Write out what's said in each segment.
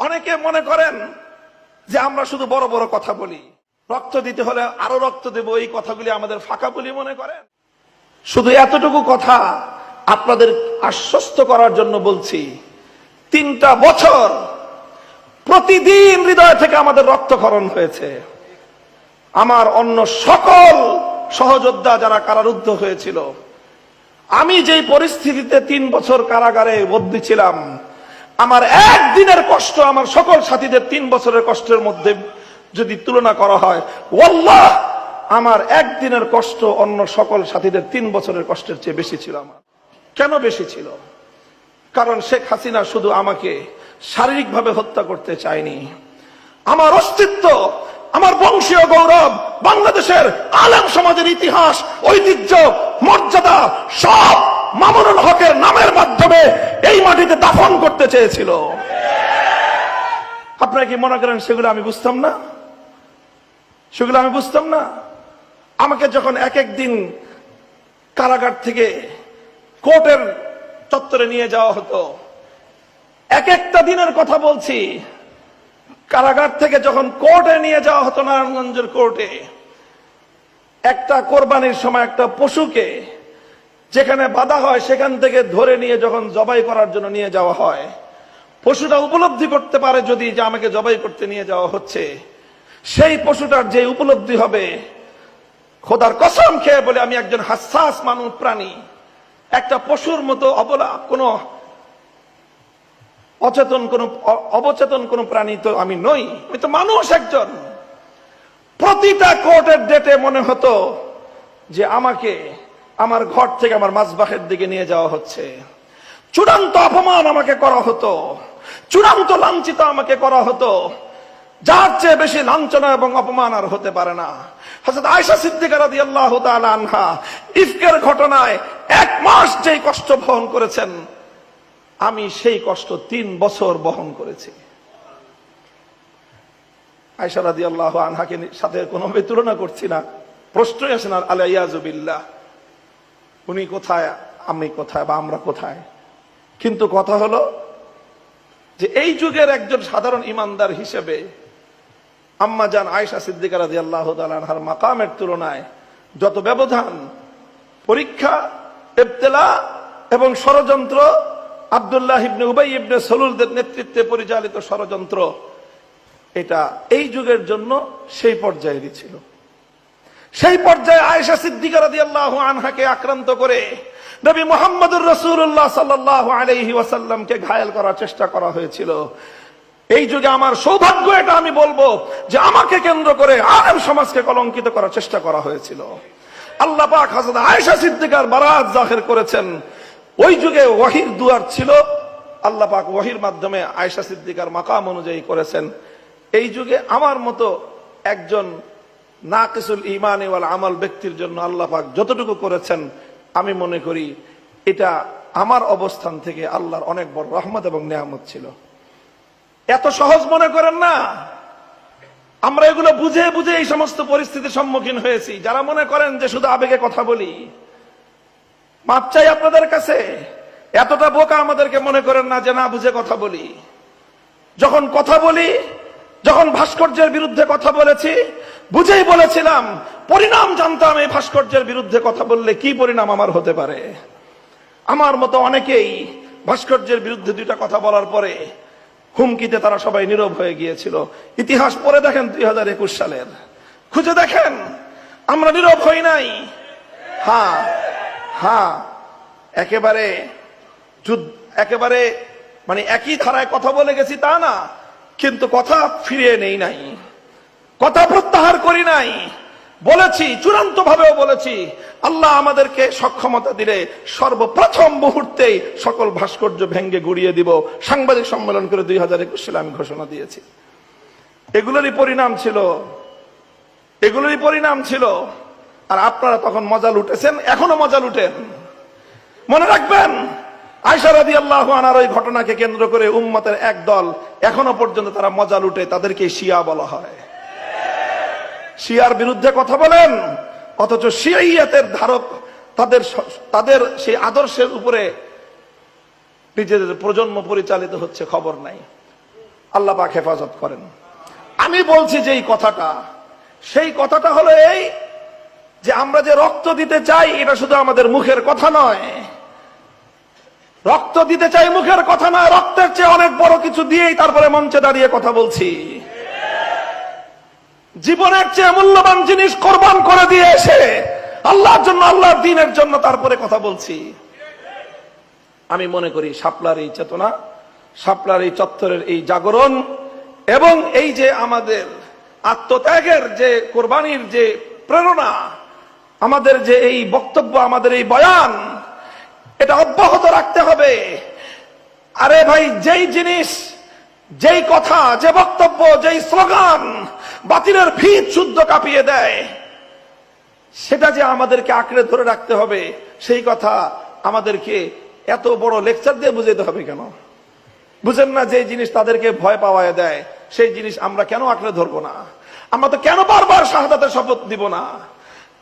অনেকে মনে করেন যে আমরা শুধু বড় বড় কথা বলি, রক্ত দিতে হলে আরো রক্ত দেব, এই কথাগুলি আমাদের ফাঁকা বলি মনে করেন। শুধু এতটুকু কথা আপনাদের আশ্বস্ত করার জন্য বলছি, 3টা বছর প্রতিদিন হৃদয় থেকে আমাদের রক্তক্ষরণ হয়েছে। আমার অন্য সকল সহযোদ্ধা যারা কারারুদ্ধ হয়েছিল, আমি যেই পরিস্থিতিতে 3 বছর কারাগারে বন্দী ছিলাম, আমার একদিনের কষ্ট আমার সকল সাথীদের 3 বছরের কষ্টের মধ্যে যদি তুলনা করা হয়, ওয়াল্লাহ আমার একদিনের কষ্ট অন্য সকল সাথীদের 3 বছরের কষ্টের চেয়ে বেশি ছিল। আমার কেন বেশি ছিল? কারণ শেখ হাসিনা শুধু আমাকে শারীরিকভাবে হত্যা করতে চায়নি, আমার অস্তিত্ব, আমার বংশীয় গৌরব, বাংলাদেশের আলেম সমাজের ইতিহাস, ঐতিহ্য, মর্যাদা সব মামুনুল হকের নামের মাধ্যমে এই মাটিতে দাফন করতে চেয়েছিল। আপনারা কি মনে করেন সেগুলো আমি বুঝতাম না? সেগুলো আমি বুঝতাম না? আমাকে যখন এক দিন কারাগার থেকে কোর্টের চত্বরে নিয়ে যাওয়া হতো, একটা দিনের কথা বলছি, কারাগার থেকে যখন কোর্টে নিয়ে যাওয়া হতো, নারায়ণগঞ্জের কোর্টে, একটা কোরবানির সময় একটা পশুকে যেখানে বাধা হয় সেখান থেকে ধরে নিয়ে যখন জবাই করার জন্য নিয়ে যাওয়া হয়, পশুটা উপলব্ধি করতে পারে যদি যে আমাকে জবাই করতে নিয়ে যাওয়া হচ্ছে, সেই পশুটার যে উপলব্ধি হবে, খোদার কসম খেয়ে বলে আমি একজন হাসাস মানব প্রাণী, একটা পশুর মতো কোনো অবচেতন কোন প্রাণী তো আমি নই, আমি তো মানুষ একজন। প্রতিটা কোর্টের ডেটে মনে হতো যে আমাকে আমার ঘর থেকে আমার মাজবাহের দিকে নিয়ে যাওয়া হচ্ছে, চূড়ান্ত অপমান আমাকে করা হতো, চূড়ান্ত লাঞ্ছিত আমাকে করা হতো, যার চেয়ে বেশি লাঞ্ছনা এবং অপমান আর হতে পারে না। হযরত আয়েশা সিদ্দিকা রাদিয়াল্লাহু তাআলা আনহা ইফকের ঘটনায় 1 মাস যেই কষ্ট বহন করেছেন, আমি সেই কষ্ট 3 বছর বহন করেছি। আয়েশা রাদিয়াল্লাহু আনহাকে সাথে কোনোভাবে তুলনা করছি না, প্রশ্নই আসে না, আলাইয়াযু বিল্লাহ, উনি কোথায় আমি কোথায় বা আমরা কোথায়। কিন্তু কথা হলো যে এই যুগের একজন সাধারণ ইমানদার হিসেবে আম্মা জান আয়েশা সিদ্দিকা রাদিয়াল্লাহু তাআলা আনহার মাকামের তুলনায় যত ব্যবধান, পরীক্ষা, ইবতিলা এবং ষড়যন্ত্র, আব্দুল্লাহ ইবনে উবাই ইবনে সালুলদের নেতৃত্বে পরিচালিত ষড়যন্ত্র, এটা এই যুগের জন্য সেই পর্যায়েরই ছিল। সেই পর্যায়ে আয়েশা সিদ্দিকা রাদিয়াল্লাহু আনহাকে আক্রান্ত করে নবী মুহাম্মদুর রাসূলুল্লাহ সাল্লাল্লাহু আলাইহি ওয়াসাল্লামকে ঘায়েল করার চেষ্টা করা হয়েছিল। এই যুগে আমার সৌভাগ্য এটা আমি বলবো যে আমাকে কেন্দ্র করে আলেম সমাজকে কলঙ্কিত করার চেষ্টা করা হয়েছিল। আল্লাহ পাক হযরত আয়েশা সিদ্দিকার বারাত জাহির করেছেন। ওই যুগে ওহীর দুয়ার ছিল, আল্লাহ পাক ওহীর মাধ্যমে আয়েশা সিদ্দিকার মাকাম অনুযায়ী করেছেন। এই যুগে আমার মতো একজন নাকিসুল ঈমান ওয়াল আমল ব্যক্তির জন্য আল্লাহ পাক যতটুকু করেছেন, আমি মনে করি এটা আমার অবস্থান থেকে আল্লাহর অনেক বড় রহমত এবং নিয়ামত ছিল। এত সহজ মনে করেন না। আমরা এগুলো বুঝে বুঝে এই সমস্ত পরিস্থিতির সম্মুখীন হয়েছি। যারা মনে করেন যে শুধু আবেগে কথা বলি, মাপ চাই আপনাদের কাছে, এতটা বোকা আমাদেরকে মনে করেন না যে না বুঝে কথা বলি। যখন কথা বলি, যখন ভাস্কর্যের বিরুদ্ধে কথা বলেছি, বুঝেই বলেছিলাম, পরিণাম জানতাম এই ভাস্কর্যের বিরুদ্ধে কথা বললে কি পরিণাম আমার হতে পারে। আমার মতো অনেকেই ভাস্কর্যের বিরুদ্ধে 2টা কথা বলার পরে হুমকিতে তারা সবাই নীরব হয়ে গিয়েছিল। ইতিহাস পড়ে দেখেন 2021 সালের, খুঁজে দেখেন, আমরা নীরব হই নাই। হ্যাঁ, একেবারে মানে একই ধারায় কথা বলে গেছি তা না, কিন্তু কথা ফিরিয়ে নেই নাই, কথা প্রত্যাহার করি নাই, বলেছি, চূড়ান্ত ভাবেও বলেছি, আল্লাহ আমাদেরকে সক্ষমতা দিলে সর্বপ্রথম মুহূর্তেই সকল ভাস্কর্য ভেঙ্গে গুড়িয়ে দিব। সাংবাদিক সম্মেলন করে 2021 সালে আমি ঘোষণা দিয়েছি। এগুলোরই পরিণাম ছিল। আর আপনারা তখন মজা লুটেছেন, এখনো মজা লুটেন। মনে রাখবেন, আয়েশা রাদিয়াল্লাহু আনহার ওই ঘটনাকে কেন্দ্র করে উম্মতের এক দল এখনো পর্যন্ত তারা মজা লুটে, তাদেরকে শিয়া বলা হয়। শিয়ার বিরুদ্ধে কথা বলেন, অথচ শিয়াইয়াতের ধারক তাদের সেই আদর্শের উপরে নিজেদের প্রজন্ম পরিচালিত হচ্ছে, খবর নাই। আল্লাহ পাক হেফাজত করেন। আমি বলছি যে এই কথাটা, সেই কথাটা হলো এই যে আমরা যে রক্ত দিতে চাই এটা শুধু আমাদের মুখের কথা নয়। রক্ত দিতে চাই মুখের কথা নয়, রক্তের চেয়ে অনেক বড় কিছু দিয়েই তারপরে মঞ্চে দাঁড়িয়ে কথা বলছি। জীবনের চেয়ে মূল্যবান জিনিস কোরবান করে দিয়ে এসে আল্লাহর জন্য, আল্লাহর দ্বীনের জন্য তারপরে কথা বলছি। আমি মনে করি শাপলার এই চেতনা, শাপলার এই চত্বরের এই জাগরণ এবং এই যে আমাদের আত্মত্যাগের যে কোরবানির যে প্রেরণা, আমাদের যে এই বক্তব্য, আমাদের এই বয়ান, এটা অব্যাহত রাখতে হবে। আরে ভাই, যেই জিনিস, যেই কথা, যে বক্তব্য, যেই স্লোগান বাতিলের ভিত শুদ্ধ কাঁপিয়ে দেয়, সেটা যে আমাদেরকে আঁকড়ে ধরে রাখতে হবে, সেই কথা আমাদেরকে এত বড় লেকচার দিয়ে বুঝাতে হবে কেন? বুঝেন না যে জিনিস তাদেরকে ভয় পাওয়ায় দেয়, সেই জিনিস আমরা কেন আঁকড়ে ধরবো না? আমরা তো কেন বারবার শাহাদাতের শপথ দিব না?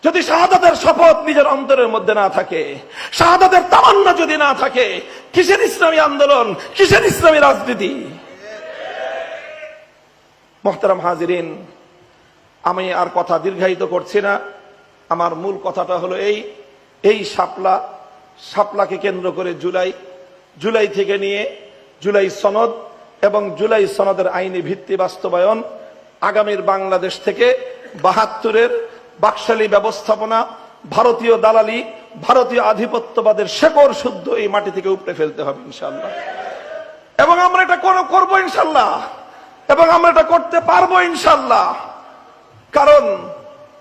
যদি শাহাদাতের শপথ নিজের অন্তরের মধ্যে না থাকে, শাহাদাতের তামান্না যদি না থাকে, কিসের ইসলামী আন্দোলন, কিসের ইসলামী রাজনীতি? মুহতারাম হাজিরিন, আমি আর কথা দীর্ঘায়িত করছি না। আমার মূল কথাটা হলো এই শাপলাকে কেন্দ্র করে জুলাই থেকে নিয়ে জুলাই সনদ এবং জুলাই সনদের আইনি ভিত্তি বাস্তবায়ন, আগামীর বাংলাদেশ থেকে ৭২-এর বাকশালী ব্যবস্থাপনা, ভারতীয় দালালি, ভারতীয় আধিপত্যবাদের শেকড় শুদ্ধ এই মাটি থেকে উপড়ে ফেলতে হবে ইনশাআল্লাহ। এবং আমরা এটা করবো ইনশাআল্লাহ, এবং আমরা এটা করতে পারবো ইনশাআল্লাহ।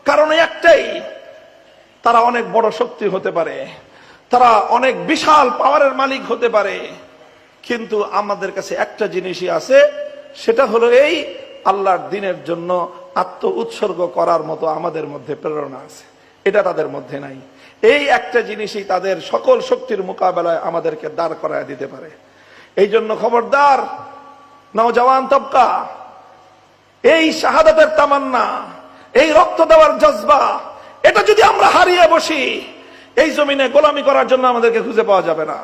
কারণ একটাই, তারা অনেক বড় শক্তি হতে পারে, তারা অনেক বিশাল পাওয়ারের মালিক হতে পারে, কিন্তু আমাদের কাছে একটা জিনিসই আছে, সেটা হলো এই আল্লাহর দ্বীনের জন্য আত্ম উৎসর্গ করার মতো আমাদের মধ্যে প্রেরণা আছে। এটা তাদের মধ্যে নাই। এই একটা জিনিসই তাদের সকল শক্তির মোকাবেলায় আমাদেরকে দাঁড় করায় দিতে পারে। এই জন্য খবরদার নওজওয়ান তবকা, এই শাহাদাতের তামান্না, এই রক্ত দেওয়ার জজবা, এটা যদি আমরা হারিয়ে বসি, এই জমিনে গোলামি করার জন্য আমাদেরকে খুঁজে পাওয়া যাবে না।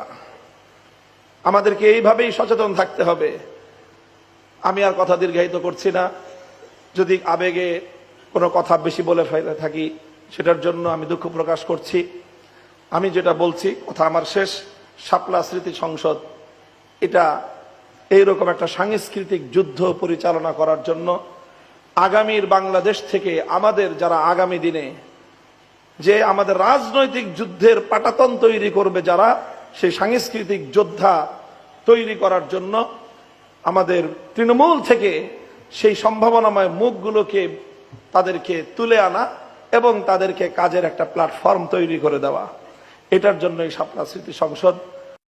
আমাদেরকে এইভাবেই সচেতন থাকতে হবে। আমি আর কথা দীর্ঘায়িত করছি না। যদি আবেগে কোনো কথা বেশি বলে ফেলে থাকি, সেটার জন্য আমি দুঃখ প্রকাশ করছি। আমি যেটা বলছি, কথা আমার শেষ। শাপলা স্মৃতি সংসদ এটা এইরকম একটা সাংস্কৃতিক যুদ্ধ পরিচালনা করার জন্য আগামীর বাংলাদেশ থেকে আমাদের যারা আগামী দিনে যে আমাদের রাজনৈতিক যুদ্ধের পাটাতন তৈরি করবে, যারা সেই সাংস্কৃতিক যোদ্ধা তৈরি করার জন্য আমাদের তৃণমূল থেকে সেই সম্ভাবনাময় মুখগুলোকে তাদেরকে তুলে আনা এবং তাদেরকে কাজের একটা প্ল্যাটফর্ম তৈরি করে দেওয়া, এটার জন্য এই শাপলা স্মৃতি সংসদ